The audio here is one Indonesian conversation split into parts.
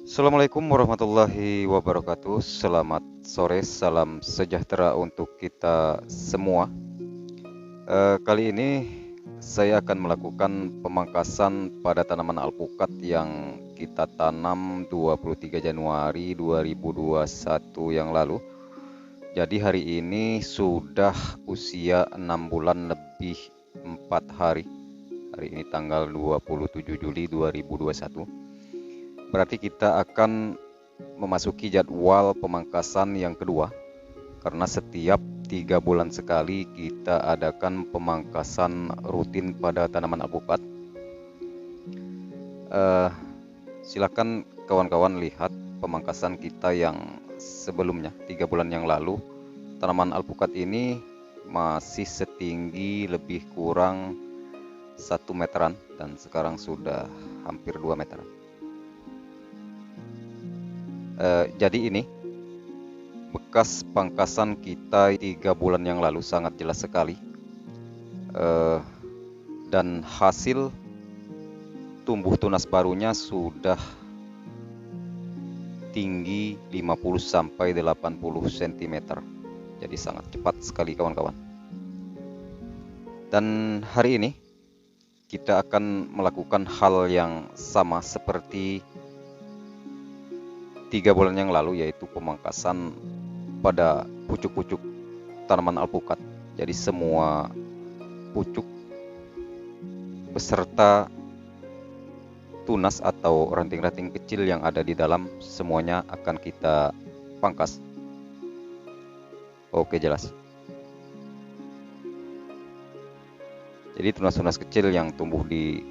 Assalamualaikum warahmatullahi wabarakatuh. Selamat sore, salam sejahtera untuk kita semua. Kali ini saya akan melakukan pemangkasan pada tanaman alpukat yang kita tanam 23 Januari 2021 yang lalu. Jadi hari ini sudah usia 6 bulan lebih 4 hari. Hari ini tanggal 27 Juli 2021. Berarti kita akan memasuki jadwal pemangkasan yang kedua, karena setiap 3 bulan sekali kita adakan pemangkasan rutin pada tanaman alpukat. Silakan kawan-kawan lihat pemangkasan kita yang sebelumnya, 3 bulan yang lalu. Tanaman alpukat ini masih setinggi lebih kurang 1 meteran dan sekarang sudah hampir 2 meteran. Jadi ini bekas pangkasan kita 3 bulan yang lalu, sangat jelas sekali. Dan hasil tumbuh tunas barunya sudah tinggi 50 sampai 80 cm. Jadi sangat cepat sekali kawan-kawan. Dan hari ini kita akan melakukan hal yang sama seperti 3 bulan yang lalu, yaitu pemangkasan pada pucuk-pucuk tanaman alpukat. Jadi semua pucuk beserta tunas atau ranting-ranting kecil yang ada di dalam semuanya akan kita pangkas. Oke, jelas. Jadi tunas-tunas kecil yang tumbuh di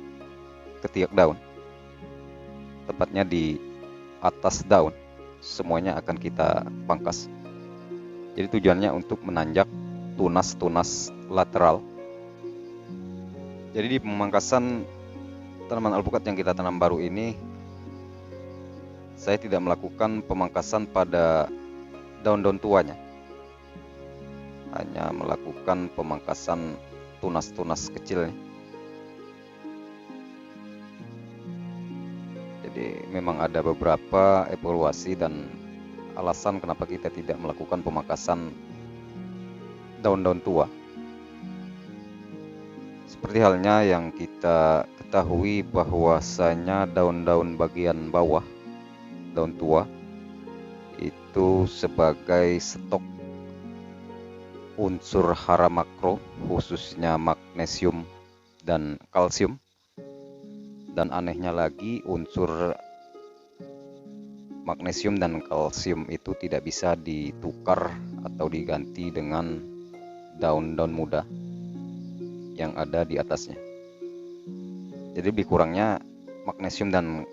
ketiak daun, tepatnya di atas daun, semuanya akan kita pangkas. Jadi tujuannya untuk menanjak tunas-tunas lateral. Jadi di pemangkasan tanaman alpukat yang kita tanam baru ini, saya tidak melakukan pemangkasan pada daun-daun tuanya, hanya melakukan pemangkasan tunas-tunas kecilnya. Jadi memang ada beberapa evaluasi dan alasan kenapa kita tidak melakukan pemangkasan daun-daun tua. Seperti halnya yang kita ketahui bahwasanya daun-daun bagian bawah, daun tua, itu sebagai stok unsur hara makro, khususnya magnesium dan kalsium. Dan anehnya lagi, unsur magnesium dan kalsium itu tidak bisa ditukar atau diganti dengan daun-daun muda yang ada di atasnya. Jadi lebih kurangnya magnesium dan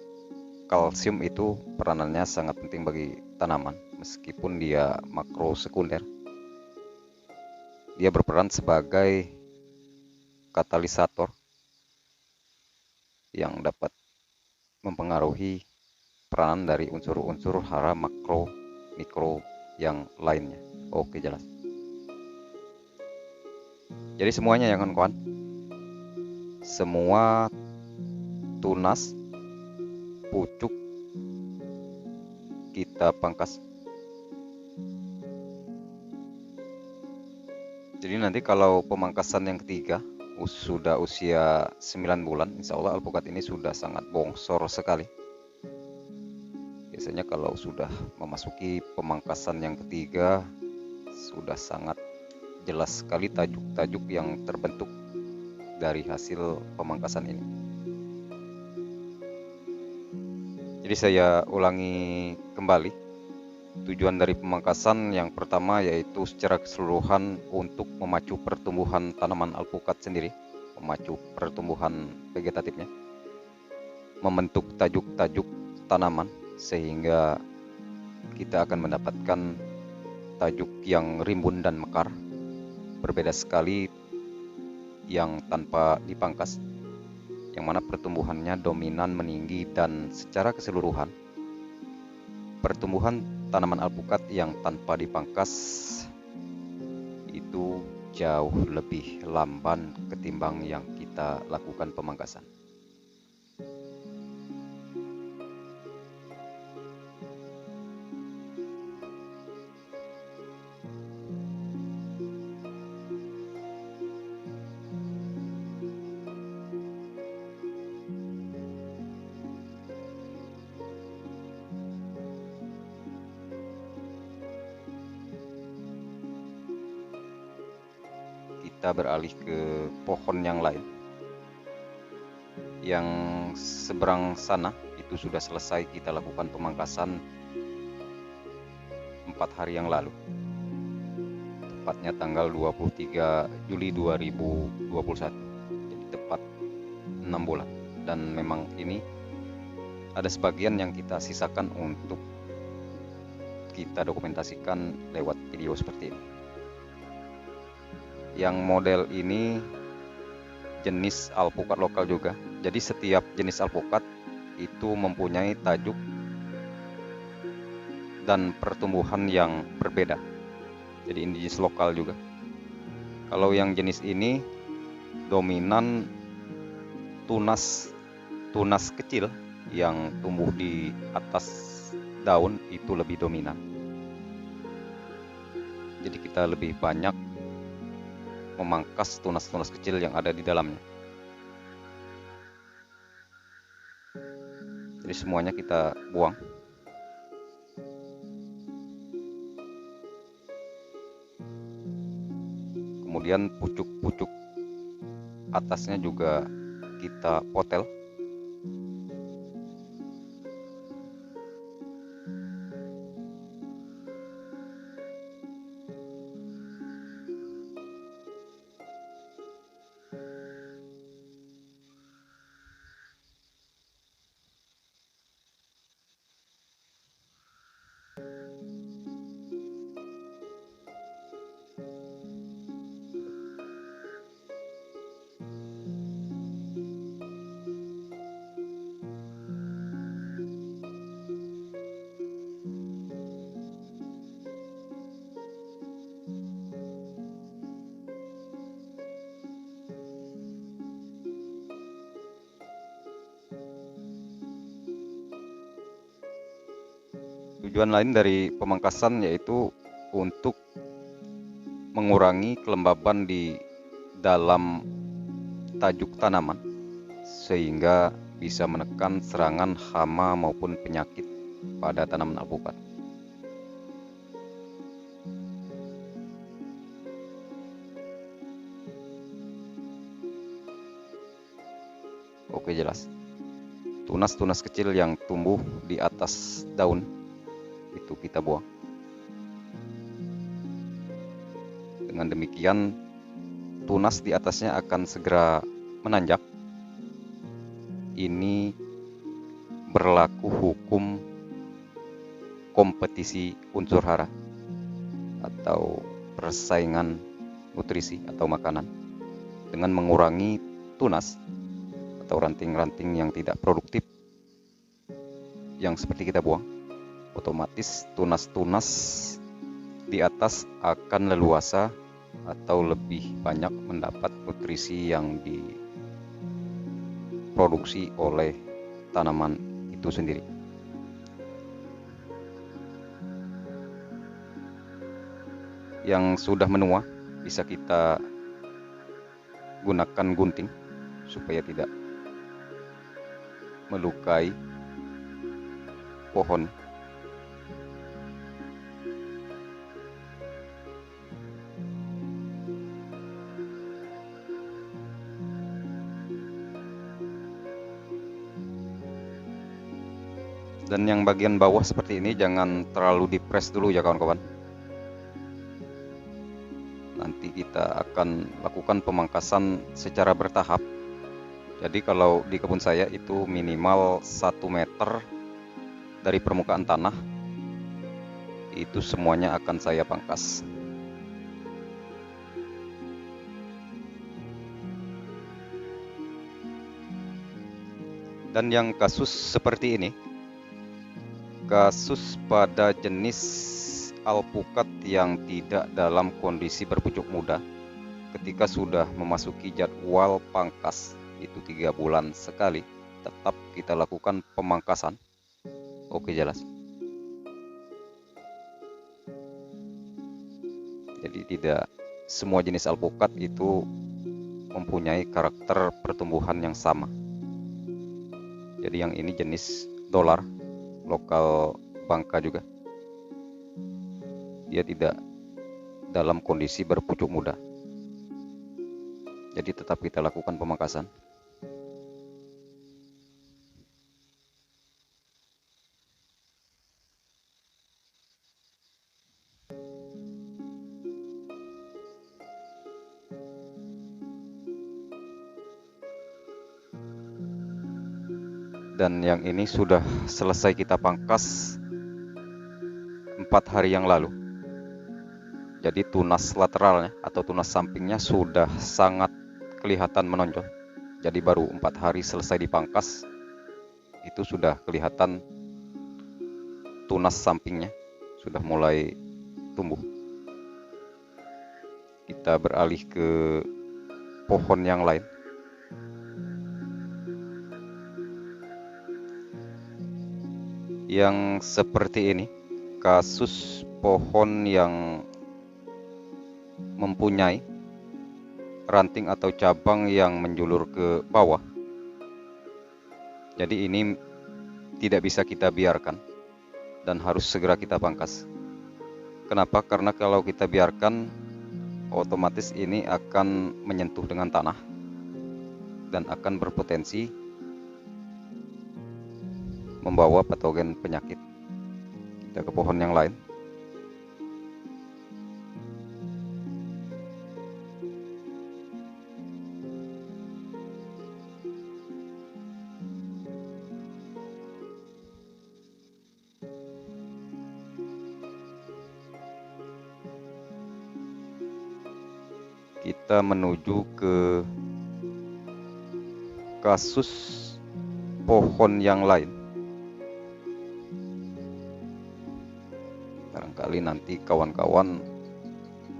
kalsium itu peranannya sangat penting bagi tanaman. Meskipun dia makro sekunder, dia berperan sebagai katalisator yang dapat mempengaruhi peranan dari unsur-unsur hara makro, mikro yang lainnya. Oke, jelas. Jadi semuanya ya kawan-kawan, semua tunas pucuk kita pangkas. Jadi nanti kalau pemangkasan yang ketiga sudah usia 9 bulan, insya Allah alpukat ini sudah sangat bongsor sekali. Biasanya kalau sudah memasuki pemangkasan yang ketiga, sudah sangat jelas sekali tajuk-tajuk yang terbentuk dari hasil pemangkasan ini. Jadi saya ulangi kembali. Tujuan dari pemangkasan yang pertama yaitu secara keseluruhan untuk memacu pertumbuhan tanaman alpukat sendiri, memacu pertumbuhan vegetatifnya, membentuk tajuk-tajuk tanaman sehingga kita akan mendapatkan tajuk yang rimbun dan mekar. Berbeda sekali yang tanpa dipangkas, yang mana pertumbuhannya dominan meninggi, dan secara keseluruhan pertumbuhan tanaman alpukat yang tanpa dipangkas itu jauh lebih lamban ketimbang yang kita lakukan pemangkasan. kita beralih ke pohon yang lain. Yang seberang sana itu sudah selesai kita lakukan pemangkasan 4 hari yang lalu, tepatnya tanggal 23 Juli 2021, jadi tepat 6 bulan. Dan memang ini ada sebagian yang kita sisakan untuk kita dokumentasikan lewat video seperti ini. Yang model ini jenis alpukat lokal juga. Jadi setiap jenis alpukat itu mempunyai tajuk dan pertumbuhan yang berbeda. Jadi ini jenis lokal juga. Kalau yang jenis ini dominan tunas kecil yang tumbuh di atas daun itu lebih dominan. Jadi kita lebih banyak memangkas tunas-tunas kecil yang ada di dalamnya. Jadi semuanya kita buang. Kemudian pucuk-pucuk atasnya juga kita potel. Tujuan lain dari pemangkasan yaitu untuk mengurangi kelembaban di dalam tajuk tanaman, sehingga bisa menekan serangan hama maupun penyakit pada tanaman alpukat. Oke, jelas. Tunas-tunas kecil yang tumbuh di atas daun itu kita buang. Dengan demikian tunas di atasnya akan segera menanjak. Ini berlaku hukum kompetisi unsur hara atau persaingan nutrisi atau makanan. Dengan mengurangi tunas atau ranting-ranting yang tidak produktif yang seperti kita buang, otomatis tunas-tunas di atas akan leluasa atau lebih banyak mendapat nutrisi yang diproduksi oleh tanaman itu sendiri. Yang sudah menua bisa kita gunakan gunting supaya tidak melukai pohon. Dan yang bagian bawah seperti ini jangan terlalu dipres dulu ya kawan-kawan. Nanti kita akan lakukan pemangkasan secara bertahap. Jadi kalau di kebun saya itu minimal 1 meter dari permukaan tanah, itu semuanya akan saya pangkas. Dan yang kasus seperti ini, kasus pada jenis alpukat yang tidak dalam kondisi berpucuk muda, ketika sudah memasuki jadwal pangkas, itu 3 bulan sekali, tetap kita lakukan pemangkasan. Oke, jelas. Jadi tidak semua jenis alpukat itu mempunyai karakter pertumbuhan yang sama. Jadi yang ini jenis dolar lokal Bangka juga, dia tidak dalam kondisi berpucuk muda. Jadi tetap kita lakukan pemangkasan. Dan yang ini sudah selesai kita pangkas 4 hari yang lalu. Jadi tunas lateralnya atau tunas sampingnya sudah sangat kelihatan menonjol. Jadi baru 4 hari selesai dipangkas, itu sudah kelihatan tunas sampingnya sudah mulai tumbuh. Kita beralih ke pohon yang lain. Yang seperti ini, kasus pohon yang mempunyai ranting atau cabang yang menjulur ke bawah. Jadi ini tidak bisa kita biarkan dan harus segera kita pangkas. Kenapa? Karena kalau kita biarkan, otomatis ini akan menyentuh dengan tanah dan akan berpotensi membawa patogen penyakit. Kita ke pohon yang lain. Kita menuju ke kasus pohon yang lain. Barangkali nanti kawan-kawan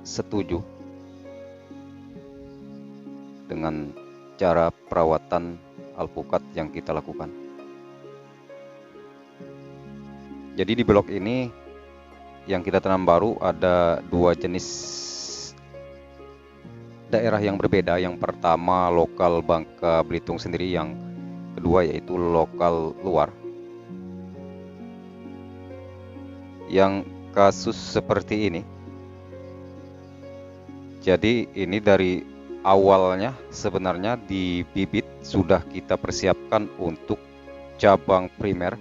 setuju dengan cara perawatan alpukat yang kita lakukan. Jadi di blok ini yang kita tanam baru ada 2 jenis daerah yang berbeda. Yang pertama lokal Bangka Belitung sendiri, yang kedua yaitu lokal luar. Yang kasus seperti ini, jadi ini dari awalnya sebenarnya di bibit sudah kita persiapkan untuk cabang primer.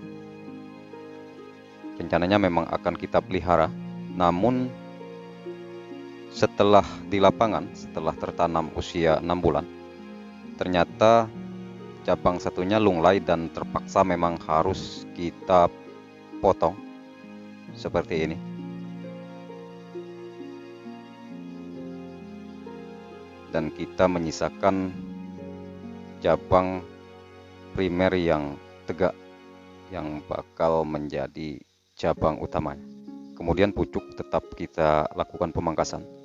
Rencananya memang akan kita pelihara, namun setelah di lapangan, setelah tertanam usia 6 bulan, ternyata cabang satunya lunglai dan terpaksa memang harus kita potong seperti ini. Dan kita menyisakan cabang primer yang tegak yang bakal menjadi cabang utamanya. Kemudian pucuk tetap kita lakukan pemangkasan.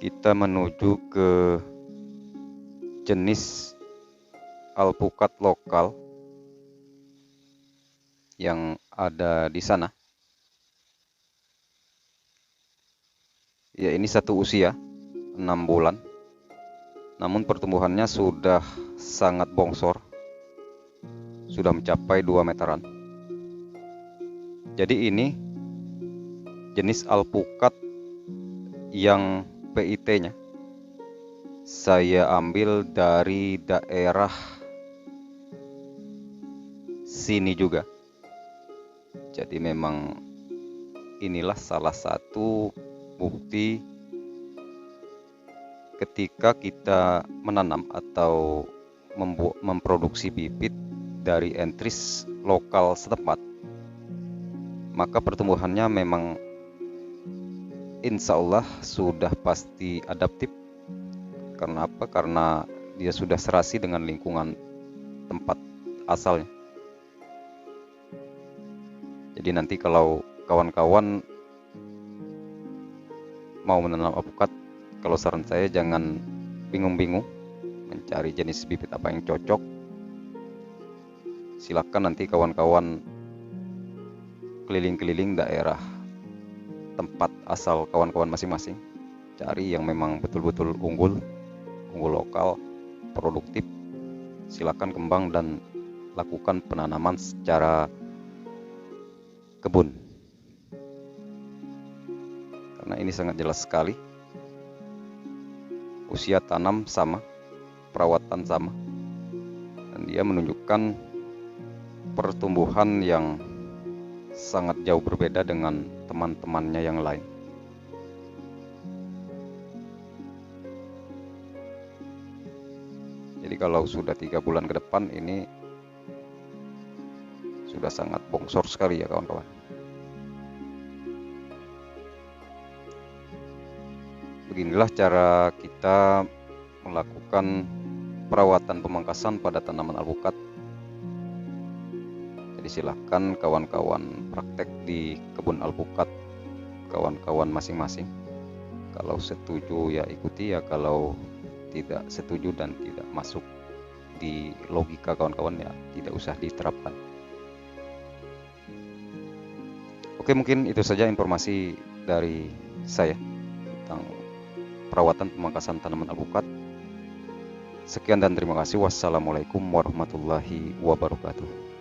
Kita menuju ke jenis alpukat lokal yang ada di sana. Ya, ini satu usia 6 bulan. Namun pertumbuhannya sudah sangat bongsor. Sudah mencapai 2 meteran. Jadi ini jenis alpukat yang PIT-nya saya ambil dari daerah sini juga. Jadi memang inilah salah satu bukti ketika kita menanam atau memproduksi bibit dari entris lokal setempat, maka pertumbuhannya memang insya Allah sudah pasti adaptif. Karena apa? Karena dia sudah serasi dengan lingkungan tempat asalnya. Jadi nanti kalau kawan-kawan mau menanam alpukat, kalau saran saya jangan bingung-bingung mencari jenis bibit apa yang cocok. Silakan nanti kawan-kawan keliling-keliling daerah tempat asal kawan-kawan masing-masing, cari yang memang betul-betul unggul unggul lokal, produktif, silakan kembang dan lakukan penanaman secara kebun. Karena ini sangat jelas sekali. Usia tanam sama, perawatan sama, dan dia menunjukkan pertumbuhan yang sangat jauh berbeda dengan teman-temannya yang lain. Jadi kalau sudah 3 bulan ke depan ini sudah sangat bongsor sekali ya kawan-kawan. Beginilah cara kita melakukan perawatan pemangkasan pada tanaman alpukat. Jadi silahkan kawan-kawan praktek di kebun alpukat kawan-kawan masing-masing. Kalau setuju ya ikuti, ya kalau tidak setuju dan tidak masuk di logika kawan-kawan ya tidak usah diterapkan. Oke, mungkin itu saja informasi dari saya tentang perawatan pemangkasan tanaman alpukat. Sekian dan terima kasih. Wassalamualaikum warahmatullahi wabarakatuh.